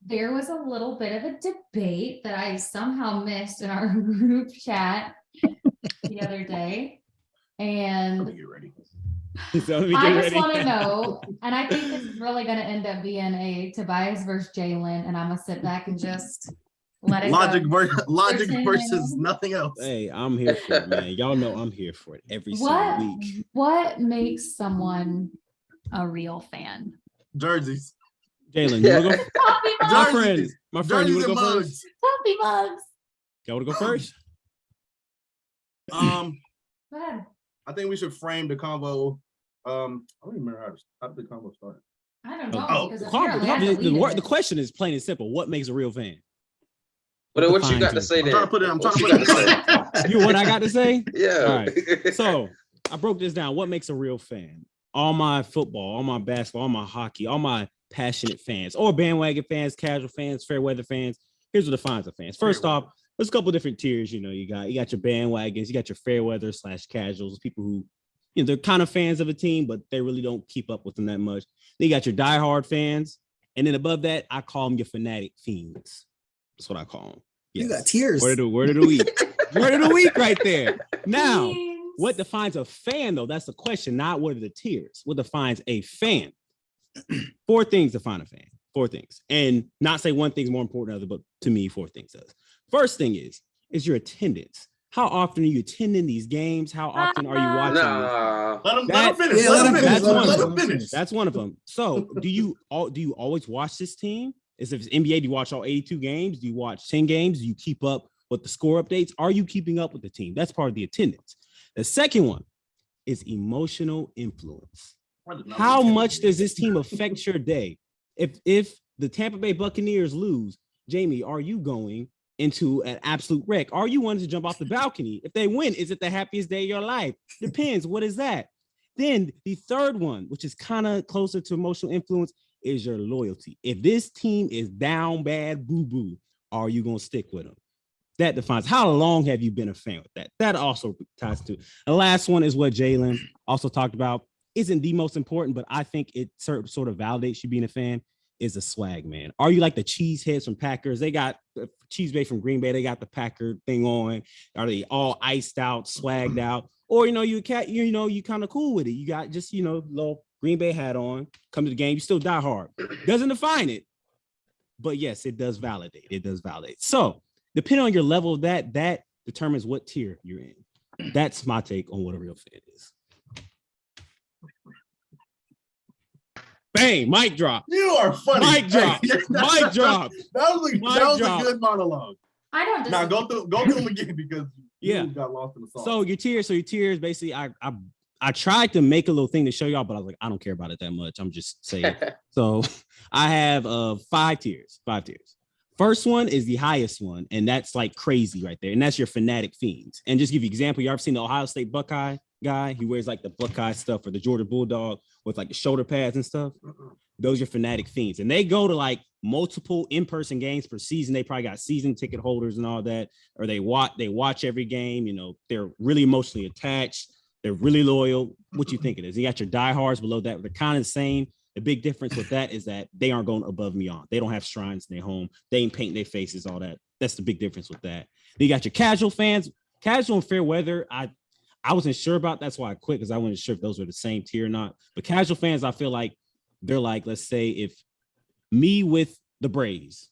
there was a little bit of a debate that I somehow missed in our group chat the other day. Let me And get ready. So let me I get just ready. want to know, and I think this is really going to end up being a Tobias versus Jalen, and I'm gonna sit back and just let it Logic, go. logic Person versus now. nothing else. Hey, I'm here for it, man. Y'all know I'm here for it every single What week. what makes someone a real fan? Jerseys. Jalen, you wanna go? Coffee My mugs. friend, Jerseys. my friend, you Jerseys wanna and go mugs. first? Coffee mugs. Y'all wanna go first? Go ahead. I think we should frame the convo. I don't even remember how did the convo start. I don't know Oh, because The, apparently I deleted the it. question is plain and simple. What makes a real fan? But what you defines got to you? say I'm then? trying to put it. I'm trying What to you put got to it. say? You what I got to say? Yeah. All right. So I broke this down. What makes a real fan? All my football, all my basketball, all my hockey, all my passionate fans, or bandwagon fans, casual fans, fair weather fans. Here's what defines a fan. First off, there's a couple different tiers. You know, you got your bandwagons, you got your fair weather / casuals, people who, you know, they're kind of fans of a team, but they really don't keep up with them that much. Then you got your diehard fans, and then above that, I call them your fanatic fiends. That's what I call them. You got tears. Word of the week. Word of the week right there. Now, Please. what defines a fan, though? That's the question, not what are the tiers. What defines a fan? 4 things define a fan. 4 things. And not say one thing's more important than other, but to me, 4 things does. First thing is your attendance. How often are you attending these games? How often are you watching these? Nah. Let him That- finish. Yeah, let him finish. that's one Let of him them. finish. That's one of them. So do you always watch this team? Is if it's NBA, do you watch all 82 games? Do you watch 10 games? Do you keep up with the score updates? Are you keeping up with the team? That's part of the attendance. The second one is emotional influence. How much does this team affect your day? If the Tampa Bay Buccaneers lose, Jamie, are you going into an absolute wreck? Are you wanting to jump off the balcony? If they win, is it the happiest day of your life? Depends. What is that? Then the third one, which is kind of closer to emotional influence, is your loyalty. If this team is down bad, boo-boo, are you going to stick with them? That defines how long have you been a fan with that. That also ties to the last one is what Jalen also talked about. Isn't the most important, but I think it sort of validates you being a fan is a swag, man. Are you like the cheeseheads from Packers? They got the Cheese Bay from Green Bay. They got the Packer thing on. Are they all iced out, swagged out? Or, you know, you kind of cool with it. You got just, little Green Bay hat on, come to the game. You still die hard. Doesn't define it. But yes, it does validate. It does validate. So depending on your level of that determines what tier you're in. That's my take on what a real fan is. Bang, mic drop. You are funny. Mic drop. Hey, Mic drop. That was drop. a good monologue. I don't Now disagree. go through them again because Yeah. you got lost in the sauce. So your tiers, basically, I tried to make a little thing to show y'all, but I was like, I don't care about it that much. I'm just saying. So I have 5 tiers. 5 tiers. First one is the highest one, and that's like crazy right there. And that's your fanatic fiends. And just give you an example, you ever seen the Ohio State Buckeye guy? He wears like the Buckeye stuff or the Georgia Bulldog with like the shoulder pads and stuff. Those are fanatic fiends. And they go to like multiple in-person games per season. They probably got season ticket holders and all that, or they watch every game. You know, they're really emotionally attached. They're really loyal. What you think it is? You got your diehards below that. They're kind of the same. The big difference with that is that they aren't going above and beyond. They don't have shrines in their home. They ain't painting their faces, all that. That's the big difference with that. Then you got your casual fans. Casual and fair weather, I wasn't sure about. That's why I quit, because I wasn't sure if those were the same tier or not. But casual fans, I feel like they're like, let's say if me with the Braves,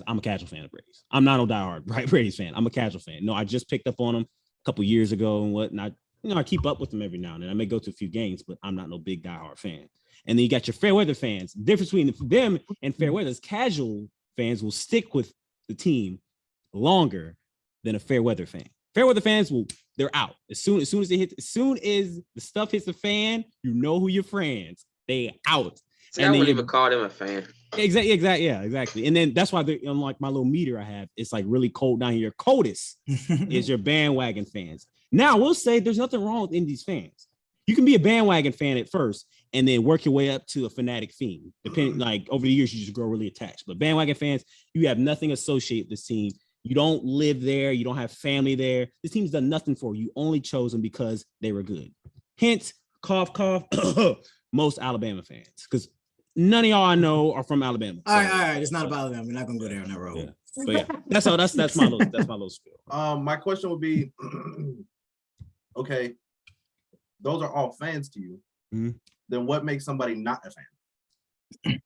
I'm a casual fan of Braves. I'm not no diehard Braves fan. I'm a casual fan. No, I just picked up on them a couple years ago and whatnot. I keep up with them every now and then. I may go to a few games, but I'm not no big diehard fan. And then you got your fair weather fans. The difference between them and fair weather is casual fans will stick with the team longer than a fair weather fan. Fair weather fans they're out. As soon as the stuff hits the fan, you know who your friends. They out. See, I wouldn't even call them a fan. Exactly. Yeah, exactly. And then that's why unlike my little meter I have, it's like really cold down here. Your coldest is your bandwagon fans. Now we'll say there's nothing wrong with any of these fans. You can be a bandwagon fan at first and then work your way up to a fanatic fiend. Depending, like over the years, you just grow really attached. But bandwagon fans, you have nothing associated with this team. You don't live there. You don't have family there. This team's done nothing for you. You only chose them because they were good. Hence, cough, cough, most Alabama fans. Because none of y'all I know are from Alabama. All right. It's not about Alabama. We're not gonna go there on that road. Yeah. But yeah, that's all. That's my little spiel. My question would be, okay, those are all fans to you. Mhm. Then what makes somebody not a fan?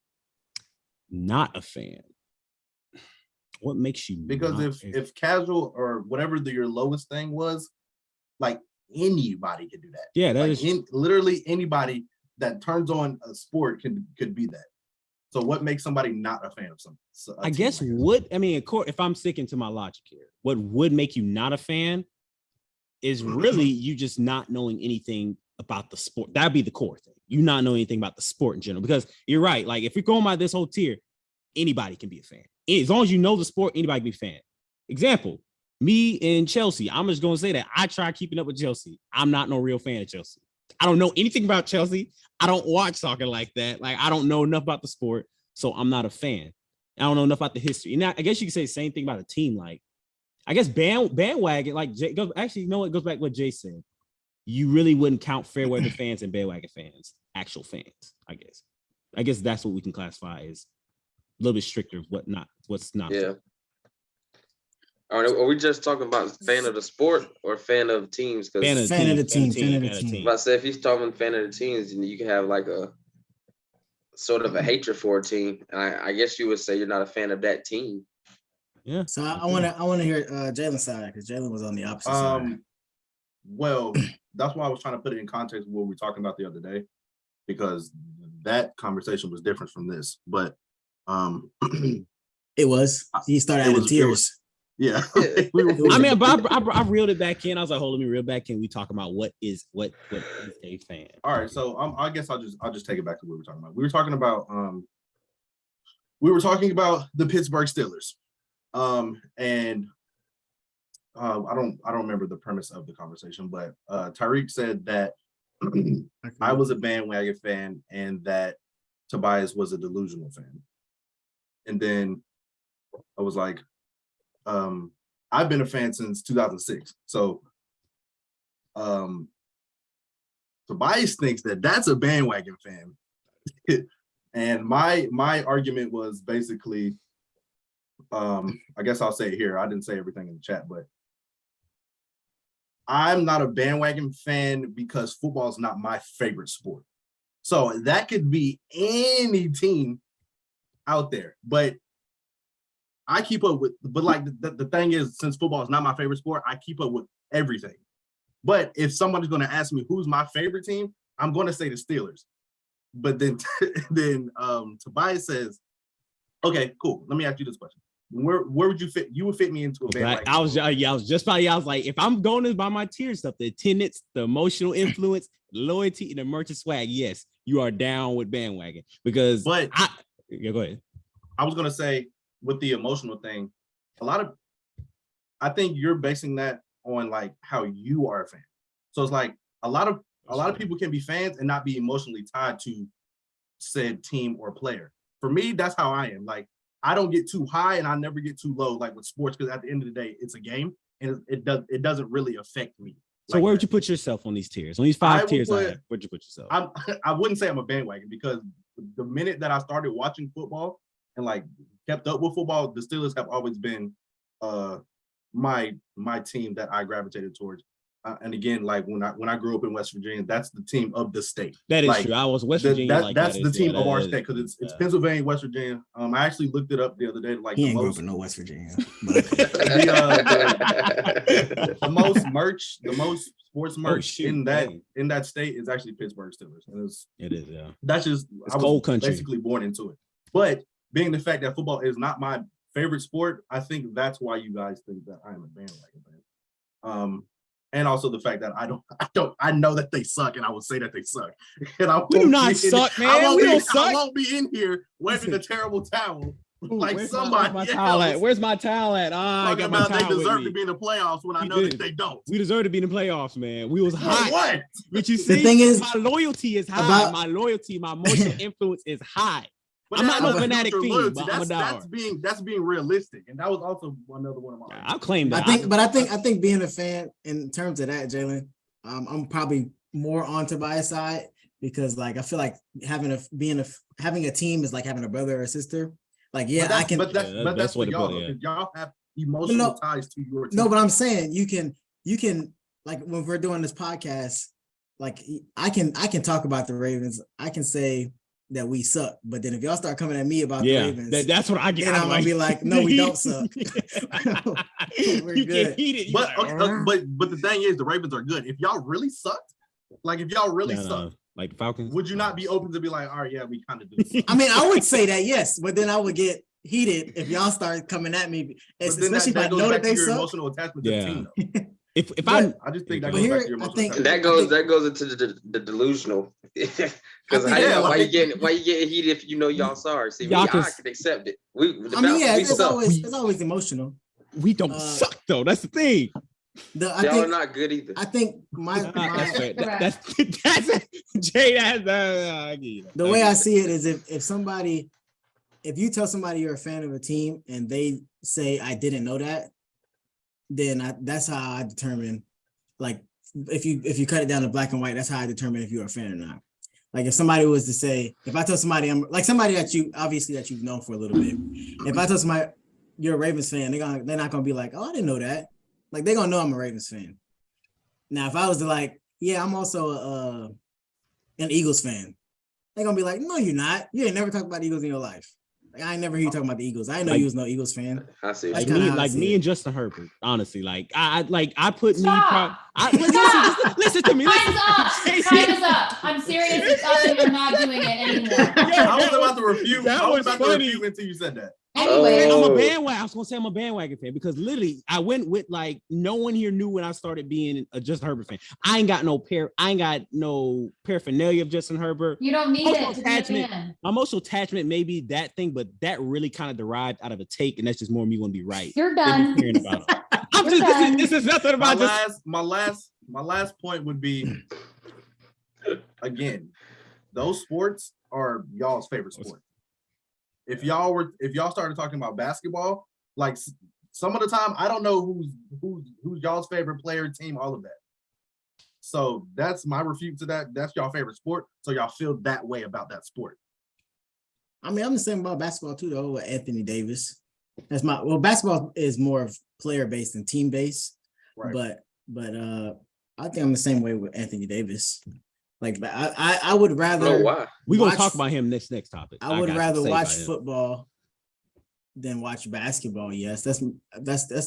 Not a fan. What makes you? Because not if casual or whatever your lowest thing was, like anybody could do that. yeah, that Like is. literally anybody that turns on a sport could be that. So what makes somebody not a fan of some? I guess if I'm sticking to my logic here, what would make you not a fan is really you just not knowing anything about the sport. That'd be the core thing. You not know anything about the sport in general, because you're right. Like if we're going by this whole tier, anybody can be a fan. As long as you know the sport, anybody can be a fan. Example, me and Chelsea. I'm just going to say that I try keeping up with Chelsea. I'm not no real fan of Chelsea. I don't know anything about Chelsea. I don't watch soccer like that. Like I don't know enough about the sport, so I'm not a fan. I don't know enough about the history. And I guess you could say the same thing about a team. Like I guess bandwagon. Like actually, no, it goes back to what Jay said. You really wouldn't count fair weather fans and bandwagon fans, actual fans. I guess that's what we can classify as a little bit stricter of what's not. Yeah. All right, are we just talking about fan of the sport or fan of teams? Fan of the team. If I say if you're talking fan of the teams, you can have like a sort of a hatred for a team. I guess you would say you're not a fan of that team. Yeah. So I want to hear Jalen's side, because Jalen was on the opposite side. Well, that's why I was trying to put it in context of what we were talking about the other day, because that conversation was different from this. But it was. He started adding tears. Yeah. I mean, but I reeled it back in. I was like, hold on, let me reel back in. We talk about what is a fan. All right, so I guess I'll just take it back to what we were talking about. We were talking about the Pittsburgh Steelers. And I don't remember the premise of the conversation, but Tyreek said that I was a bandwagon fan and that Tobias was a delusional fan. And then I was like, I've been a fan since 2006. So Tobias thinks that that's a bandwagon fan. And my argument was basically, I guess I'll say it here. I didn't say everything in the chat, but I'm not a bandwagon fan because football is not my favorite sport. So that could be any team out there, but I keep up with, but like the thing is, since football is not my favorite sport, I keep up with everything. But if somebody's going to ask me who's my favorite team, I'm going to say the Steelers. But then Tobias says, okay, cool. Let me ask you this question. Where would you fit? You would fit me into a bandwagon. I was like, if I'm going by my tier stuff, the attendance, the emotional influence, loyalty, and the merchant swag, yes, you are down with bandwagon. Because go ahead. I was gonna say with the emotional thing, I think you're basing that on like how you are a fan. So it's like a lot of people can be fans and not be emotionally tied to said team or player. For me, that's how I am. Like, I don't get too high and I never get too low, like with sports, because at the end of the day, it's a game and it doesn't really affect me. So where would you put yourself on these tiers? On these five tiers, where'd you put yourself? I wouldn't say I'm a bandwagon, because the minute that I started watching football and like kept up with football, the Steelers have always been my team that I gravitated towards. And again, like when I grew up in West Virginia, that's the team of the state. That is like, true. I was West Virginia. That's the team of our state, because it's Pennsylvania, West Virginia. I actually looked it up the other day. Like he ain't grew up in no West Virginia. The most sports merch in that state is actually Pittsburgh Steelers. And it is, yeah. That's just it's cold country. Basically born into it. But being the fact that football is not my favorite sport, I think that's why you guys think that I am a bandwagon fan. And also the fact that I know that they suck, and I would say that they suck. And we do not suck, man. We don't suck. I won't be in here waving a terrible towel like somebody. Where's my towel at? I got my towel. They deserve to be in the playoffs when I know that they don't. We deserve to be in the playoffs, man. We was hot. What? But you see, the thing is, my loyalty is high. My emotional influence is high. But I'm not no fanatic team, but I'm a dog. That's being realistic, and that was also another one of my. I'll claim that. I think being a fan in terms of that, Jalen, I'm probably more on Tobias' side. because like I feel like having a team is like having a brother or sister. Like But yeah, that's, I can. but that's, Yeah, but that's that's what for it y'all. put, Though, yeah. 'cause y'all have emotional ties to your team. No, but I'm saying you can like when we're doing this podcast, like I can talk about the Ravens. I can say that we suck, but then if y'all start coming at me about the Yeah, Ravens, that's what I get. then I'm gonna be like, no, we don't suck. We're you good. get heated. you But like, okay, but the thing is, the Ravens are good. If y'all really sucked, like if y'all really no, sucked, like Falcons. would you not be open to be like, all right, yeah, we kind of do suck. I mean, I would say that yes, but then I would get heated if y'all start coming at me, But then especially if I goes know back that to they your suck. emotional attachment to Yeah. the team. Though. If But- I just think that But goes back here, to your I emotional think- attachment. That goes into the delusional. Because think- yeah, why you like- getting heated if you know y'all sorry? See, Y'all I can- can accept it. We the I mean, yeah, we it's suck. always emotional. we don't suck though. That's the thing. I Y'all are think not good either. I think my That's fair. Correct. That's Jay. I get you. the way I see it is if you tell somebody you're a fan of a team and they say I didn't know that, then that's how I determine, like if you cut it down to black and white, that's how I determine if you're a fan or not. Like if somebody was to say, if I tell somebody I'm like somebody that you've known for a little bit, if I tell somebody you're a Ravens fan, they're not gonna be like, oh, I didn't know that. Like they're gonna know I'm a Ravens fan. Now, if I was to like, yeah, I'm also an Eagles fan, they're gonna be like, no, you're not. You ain't never talked about the Eagles in your life. Like I ain't never hear you talking about the Eagles. I didn't know you was no Eagles fan. I see. That's Like kinda me, how I like see me it. and Justin Herbert. Honestly, like I put me. Stop. Listen to me. Time's up. Time is up. I'm serious. It's up and you're not doing it anymore. I was about to refute. That I was was about to funny. refute until you said that. Anyway, I'm a Oh. bandwagon. I was gonna say I'm a bandwagon fan because literally I went with like no one here knew when I started being a Justin Herbert fan. I ain't got no paraphernalia of Justin Herbert. you don't need it to be a Attachment. fan. My emotional attachment may be that thing, but that really kind of derived out of a take, and that's just more me want to be right. You're than done. caring about it. I'm You're just done. this is nothing My about just last point would be again, those sports are y'all's favorite sport. If y'all started talking about basketball, like some of the time, I don't know who's y'all's favorite player, team, all of that. So that's my refute to that. That's y'all favorite sport. So y'all feel that way about that sport. I mean, I'm the same about basketball too, though, with Anthony Davis. Basketball is more of player based than team based. Right. But I think I'm the same way with Anthony Davis. Like I would I rather don't know why. we're gonna watch- talk about him next topic. I would got rather some to say watch about him. football than watch basketball. Yes, that's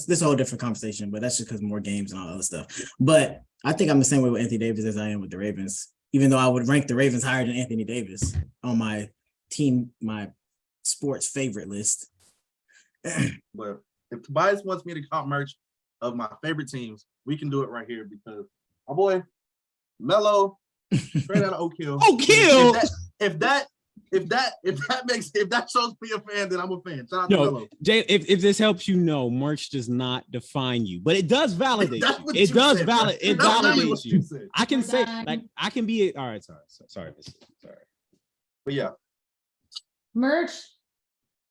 this a whole different conversation, but that's just because more games and all that other stuff. But I think I'm the same way with Anthony Davis as I am with the Ravens, even though I would rank the Ravens higher than Anthony Davis on my sports favorite list. But if Tobias wants me to comp merch of my favorite teams, we can do it right here because my boy Melo, straight out of Oak Hill. Oak Hill? If that shows me a fan, then I'm a fan. Shout out to No, Melo. Jay, if this helps you know, merch does not define you, but it does validate That's you. what It you does said. validate. It That's literally validates what you. said. I can We're say done. like I can be all right. Sorry. But yeah, Merch.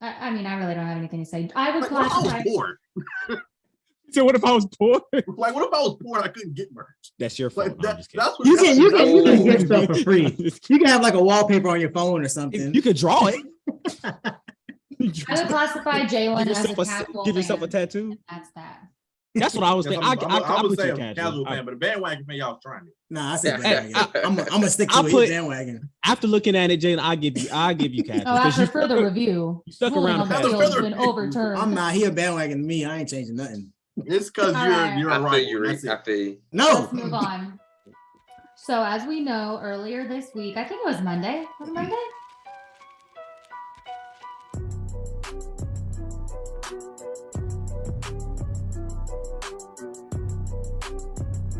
I mean, I really don't have anything to say. I would like, what if I classify. was poor? So what if I was poor? Like, what if I was poor and I couldn't get merch? That's your fault. Like No, I'm that, just kidding. that's what You can get Oh. stuff for free. You can have like a wallpaper on your phone or something. You could draw it. I would classify Jalen Give as a yourself casual give yourself a fan. tattoo. That's that. That's what I was Yes, thinking. I I would put say you I'm a casual. casual fan, but a bandwagon fan, y'all was trying it. Nah, I said bandwagon. I'm gonna stick to I'll it. put- Bandwagon. After looking at it, Jalen, I'll give you casual. Oh, 'cause after you further review, you stuck ruling around on the the past. field's Further been review. overturned. I'm not. He a bandwagon to me. I ain't changing nothing. It's because All you're right. a I feel rival. you, That's Reek. I it. feel you. No. Let's move on. So as we know, earlier this week, I think it was Monday. Was it Monday?